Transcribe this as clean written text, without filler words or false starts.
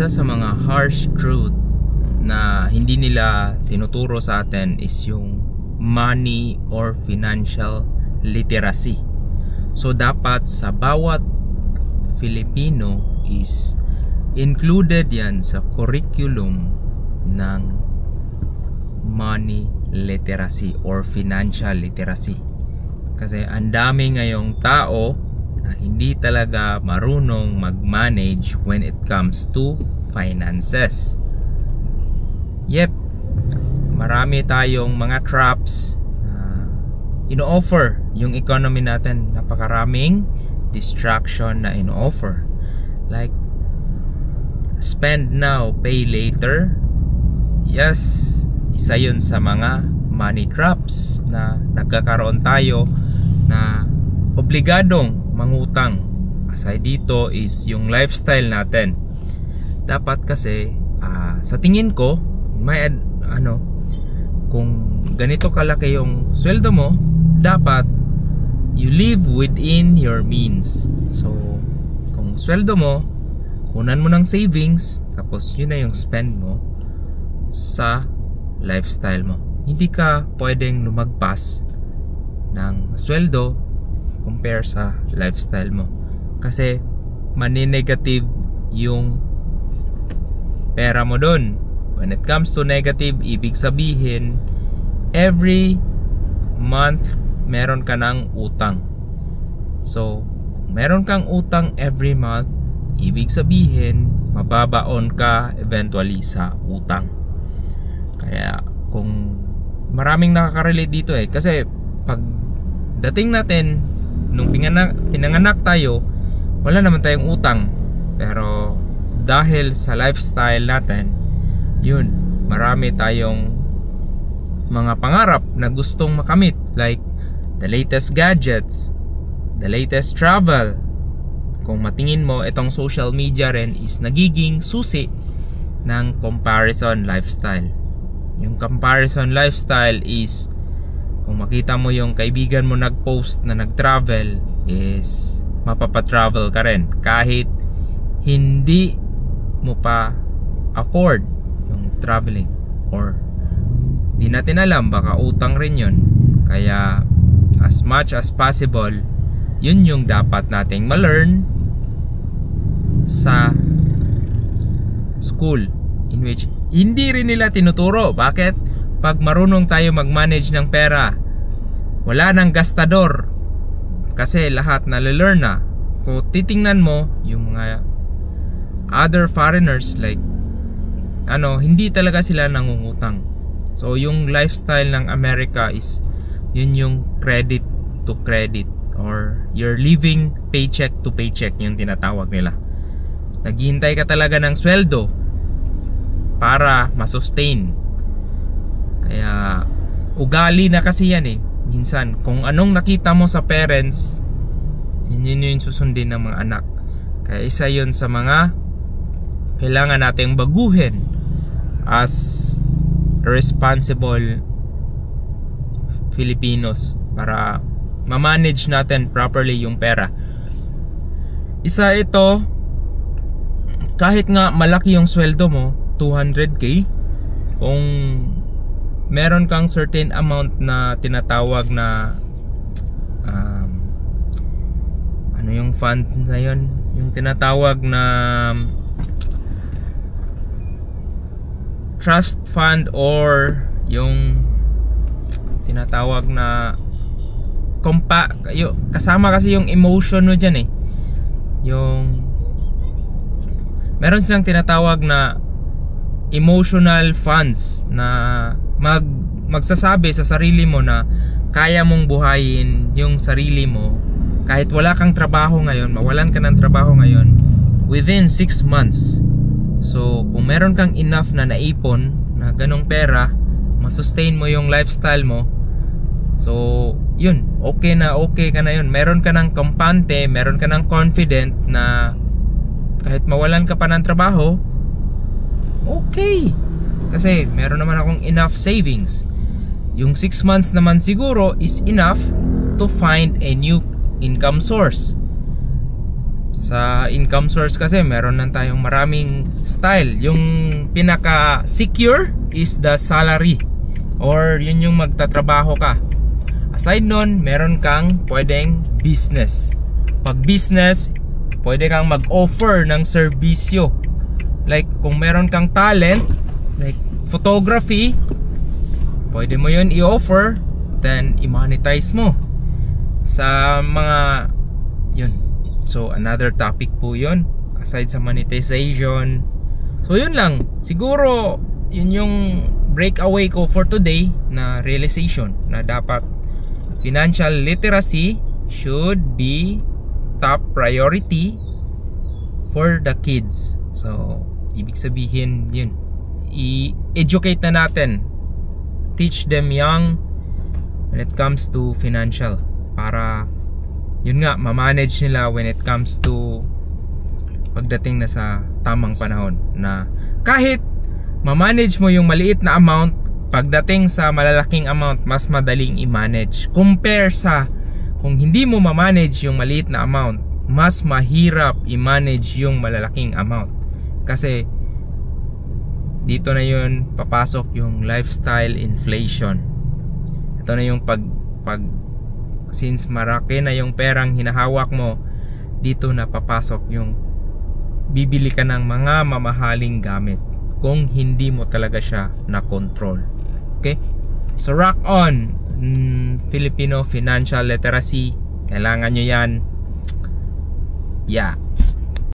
isa sa mga harsh truth na hindi nila tinuturo sa atin is yung money or financial literacy. So dapat sa bawat Filipino is included yan sa curriculum ng money literacy or financial literacy. Kasi ang dami ngayong tao na hindi talaga marunong mag-manage when it comes to finances. Yep, marami tayong mga traps na ino-offer yung economy natin. Napakaraming distraction na ino-offer. Like, spend now, pay later. Yes, isa yun sa mga money traps na nagkakaroon tayo na obligadong mangutang. Aside dito is yung lifestyle natin. Dapat kasi sa tingin ko, kung ganito kalaki yung sweldo mo, dapat you live within your means. So kung sweldo mo, kunan mo ng savings, tapos yun na yung spend mo sa lifestyle mo. Hindi ka pwedeng lumagpas ng sweldo compare sa lifestyle mo, kasi mani-negative yung pera mo dun. When it comes to negative, ibig sabihin every month meron ka ng utang. So kung meron kang utang every month, ibig sabihin mababaon ka eventually sa utang. Kaya kung maraming nakaka-relate dito kasi pag dating natin nung pinanganak tayo, wala naman tayong utang. Pero dahil sa lifestyle natin, yun, marami tayong mga pangarap na gustong makamit, like the latest gadgets, the latest travel. Kung matingin mo, itong social media rin is nagiging susi ng comparison lifestyle. Yung comparison lifestyle is, kung makita mo yung kaibigan mo nag-post na nag-travel, is mapapatravel ka rin kahit hindi mo pa afford yung traveling, or di natin alam, baka utang rin yun. Kaya as much as possible, yun yung dapat nating ma-learn sa school, in which hindi rin nila tinuturo. Bakit? Pag marunong tayo mag-manage ng pera, wala nang gastador, kasi lahat nalalearn na. Kung titingnan mo yung mga other foreigners, like hindi talaga sila nangungutang. So yung lifestyle ng America is yun yung credit to credit, or you're living paycheck to paycheck, yung tinatawag nila. Naghihintay ka talaga ng sweldo para masustain. Kaya ugali na kasi yan minsan kung anong nakita mo sa parents, yun yung susundin ng mga anak. Kaya isa yun sa mga kailangan nating baguhin as responsible Filipinos para ma-manage natin properly yung pera. Isa ito, kahit nga malaki yung sweldo mo, 200k, kung meron kang certain amount na tinatawag na yung fund na yun, yung tinatawag na trust fund, or yung tinatawag na kasama kasi yung emotion mo dyan yung meron silang tinatawag na emotional funds na magsasabi sa sarili mo na kaya mong buhayin yung sarili mo kahit wala kang trabaho ngayon, mawalan ka ng trabaho ngayon within 6 months. So kung meron kang enough na naipon na ganong pera, masustain mo yung lifestyle mo, so yun, okay ka na yun. Meron ka ng kampante, meron ka ng confident na kahit mawalan ka pa ng trabaho, okay, kasi meron naman akong enough savings. Yung 6 months naman siguro is enough to find a new income source. Sa income source kasi meron lang tayong maraming style. Yung pinaka secure is the salary, or yun yung magtatrabaho ka. Aside nun, meron kang pwedeng business. Pag business, pwede kang mag-offer ng serbisyo. Like kung meron kang talent, like photography, pwede mo yun i-offer, then i-monetize mo sa mga yun. So another topic po yun, aside sa monetization. So yun lang, siguro yun yung breakaway ko for today, na realization na dapat financial literacy should be top priority for the kids. So ibig sabihin yun, i-educate na natin, teach them young when it comes to financial, para yun nga, ma-manage nila when it comes to pagdating na sa tamang panahon, na kahit ma-manage mo yung maliit na amount, pagdating sa malalaking amount, mas madaling i-manage compare sa kung hindi mo ma-manage yung maliit na amount. Mas mahirap i-manage yung malalaking amount, kasi dito na yun papasok yung lifestyle inflation. Ito na yung pag since maraki na yung perang hinahawak mo, dito na papasok yung bibili ka ng mga mamahaling gamit kung hindi mo talaga siya na control. Okay? So rock on, Filipino financial literacy. Kailangan nyo yan. Yeah.